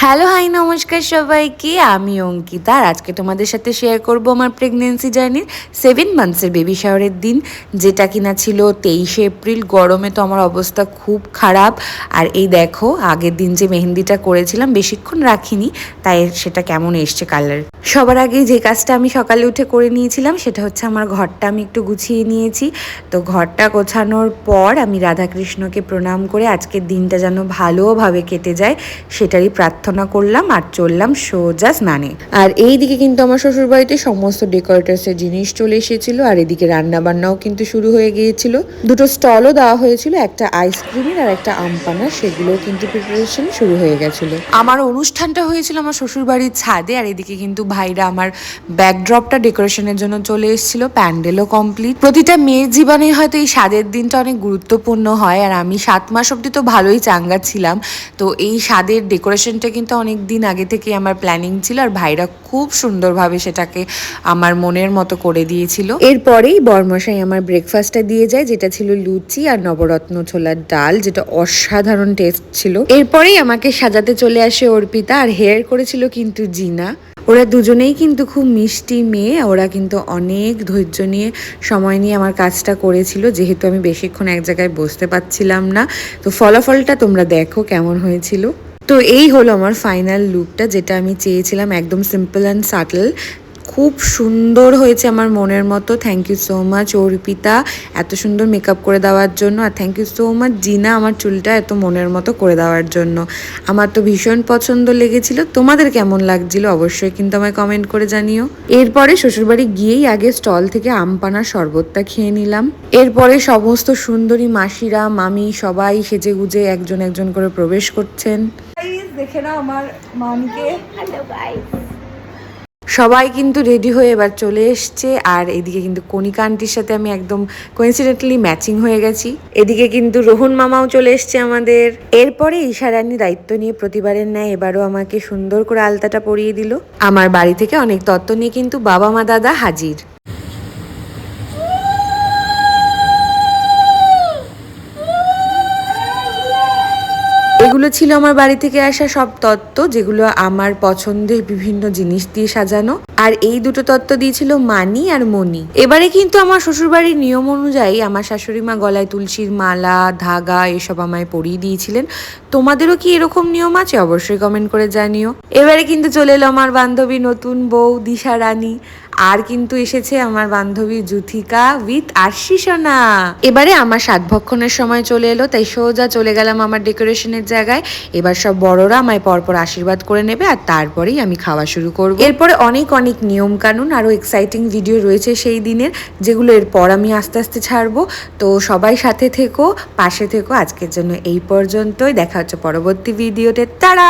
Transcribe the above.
Hello hi নমস্কার সবাইকে, আমি অঙ্কিতা। আর আজকে তোমাদের সাথে শেয়ার করব আমার প্রেগনেন্সি জার্নির 7 মান্থসের বেবি শাওয়ারের দিন, যেটা কিনা ছিল 23শে এপ্রিল। গরমে তো আমার অবস্থা খুব খারাপ। আর এই দেখো, আগের দিন যে মেহেন্দিটা করেছিলাম বেশিক্ষণ রাখিনি, তাই সেটা কেমন এসছে কালার। সবার আগে যে কাজটা আমি সকালে উঠে করে নিয়েছিলাম সেটা হচ্ছে আমার ঘরটা আমি একটু গুছিয়ে নিয়েছি। তো ঘরটা গোছানোর পর আমি রাধাকৃষ্ণকে প্রণাম করে আজকের দিনটা যেন ভালোভাবে কেটে যায় সেটারই প্রার্থনা করলাম আর চললাম সোজা স্নানে। আর এই দিকে কিন্তু আমার শ্বশুরবাড়িতে সমস্ত ডেকোরেটার্সের জিনিস চলে এসেছিল, আর এদিকে রান্না বান্নাও কিন্তু শুরু হয়ে গিয়েছিল। দুটো স্টলও দেওয়া হয়েছিল, একটা আইসক্রিমের আর একটা আমপানার, সেগুলোও কিন্তু প্রিপারেশন শুরু হয়ে গেছিল। আমার অনুষ্ঠানটা হয়েছিল আমার শ্বশুরবাড়ির ছাদে, আর এদিকে কিন্তু ভাইরা আমার ব্যাকড্রপটা ডেকোরেশনের জন্য চলে এসেছিল। প্যান্ডেলও কমপ্লিট। প্রতিটা মেয়ের জীবনে হয়তো এই স্বাদের দিনটা অনেক গুরুত্বপূর্ণ হয়, আর আমি 7 মাস অবধি তো ভালোই চাঙ্গা ছিলাম। তো এই স্বাদের ডেকোরেশনটা কিন্তু অনেক দিন আগে থেকে আমার প্ল্যানিং ছিল, আর ভাইরা খুব সুন্দরভাবে সেটাকে আমার মনের মতো করে দিয়েছিল। এরপরেই বরমশাই আমার ব্রেকফাস্টটা দিয়ে যায়, যেটা ছিল লুচি আর নবরত্ন ছোলার ডাল, যেটা অসাধারণ টেস্ট ছিল। এরপরেই আমাকে সাজাতে চলে আসে অর্পিতা, আর হেয়ার করেছিল কিন্তু জিনা। ওরা দুজনেই কিন্তু খুব মিষ্টি মেয়ে, ওরা কিন্তু অনেক ধৈর্য নিয়ে সময় নিয়ে আমার কাজটা করেছিল, যেহেতু আমি বেশিক্ষণ এক জায়গায় বসতে পারছিলাম না। তো ফলাফলটা তোমরা দেখো কেমন হয়েছিল। তো এই হলো আমার ফাইনাল লুকটা, যেটা আমি চেয়েছিলাম, একদম সিম্পল অ্যান্ড সাটল। খুব সুন্দর হয়েছে আমার মনের মতো। Thank you so much Arpita এত সুন্দর মেকআপ করে দেওয়ার জন্য, আর thank you so much Jina আমার চুলটা এত মনের মতো করে দেওয়ার জন্য। আমার তো ভীষণ পছন্দ লেগেছিল। তোমাদের কেমন লাগছিল অবশ্যই কিন্তু আমায় কমেন্ট করে জানিও। এরপরে শ্বশুরবাড়ি গিয়েই আগে স্টল থেকে আমপানার শরবতটা খেয়ে নিলাম। এরপরে সমস্ত সুন্দরী মাসিরা মামি সবাই সেজে গুজে একজন একজন করে প্রবেশ করছেন। দেখে নাও আমার মামিকে। হ্যালো গাইস, সবাই কিন্তু রেডি হয়ে এবার চলে এসছে। আর এদিকে কিন্তু কণিকা আন্টির সাথে আমি একদম কোইন্সিডেন্টালি ম্যাচিং হয়ে গেছি। এদিকে কিন্তু রোহন মামাও চলে এসছে আমাদের। এরপরে ঈশারানী দায়িত্ব নিয়ে প্রতিবারের ন্যায় এবারও আমাকে সুন্দর করে আলতাটা পরিয়ে দিল। আমার বাড়ি থেকে অনেক তত্ত্ব নিয়ে কিন্তু বাবা মা দাদা হাজির। এগুলো ছিল আমার বাড়ি থেকে আসা সব তত্ত্ব, যেগুলো আমার পছন্দের বিভিন্ন জিনিস দিয়ে সাজানো। আর এই দুটো তত্ত্ব দিয়েছিল মানি আর মণি। এবারে কিন্তু আমার শ্বশুরবাড়ির নিয়ম অনুযায়ী আমার শাশুড়ি মা গলায় তুলসীর মালা ধাগা এসব আমায় পরিয়ে দিয়েছিলেন। তোমাদেরও কি এরকম নিয়ম আছে অবশ্যই কমেন্ট করে জানিও। এবারে কিন্তু চলে এলো আমার বান্ধবী নতুন বউ দিশা রানী, আর কিন্তু এসেছে আমার বান্ধবী জুথিকা উইথ আরশি সোনা। এবারে আমার সাতভক্ষণের সময় চলে এলো, তাই সোজা চলে গেলাম আমার ডেকোরেশনের জায়গায়। এবার সব বড়রা আমায় পরপর আশীর্বাদ করে নেবে, আর তারপরেই আমি খাওয়া শুরু করব। এরপরে অনেক অনেক নিয়ম কানুন আরও এক্সাইটিং ভিডিও রয়েছে সেই দিনের, যেগুলো এরপর আমি আস্তে আস্তে ছাড়বো। তো সবাই সাথে থেকো, পাশে থেকো। আজকের জন্য এই পর্যন্তই, দেখা হচ্ছে পরবর্তী ভিডিওতে। তারা